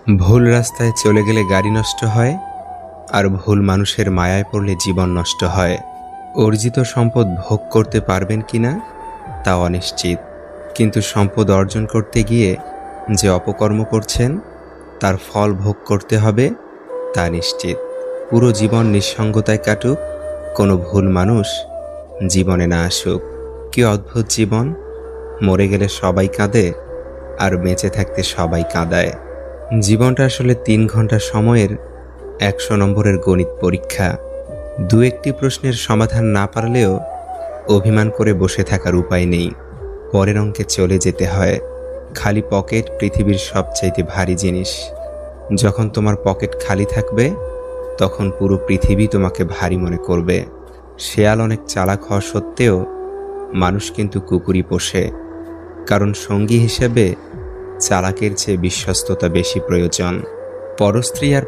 ভুল রাস্তায় চলে গেলে গাড়ি নষ্ট হয়, আর ভুল মানুষের মায়ায় পড়লে জীবন নষ্ট হয়। অর্জিত সম্পদ ভোগ করতে পারবেন কিনা তা অনিশ্চিত, কিন্তু সম্পদ অর্জন করতে গিয়ে যে অপকর্ম করছেন তার ফল ভোগ করতে হবে তা নিশ্চিত। পুরো জীবন নিঃসঙ্গতায় কাটুক, কোনো ভুল মানুষ জীবনে না আসুক। কি অদ্ভুত জীবন! মরে গেলে সবাই কাঁদে, আর বেঁচে থাকতে সবাই কাঁদায়। জীবনটা আসলে ৩ ঘন্টা সময়ের ১০০ নম্বরের গণিত পরীক্ষা। দু একটি প্রশ্নের সমাধান না পারলেও অভিমান করে বসে থাকার উপায় নেই। পরের অঙ্কে চলে যেতে হয়। খালি পকেট পৃথিবীর সবচাইতে ভারী জিনিস। যখন তোমার পকেট খালি থাকবে তখন পুরো পৃথিবী তোমাকে ভারী মনে করবে। শেয়াল অনেক চালাক হওয়া সত্ত্বেও মানুষ কিন্তু কুকুরই পোষে, কারণ সঙ্গী হিসেবে চালাকের চেয়ে বিশ্বস্ততা বেশি প্রয়োজন। পরস্ত্রী আর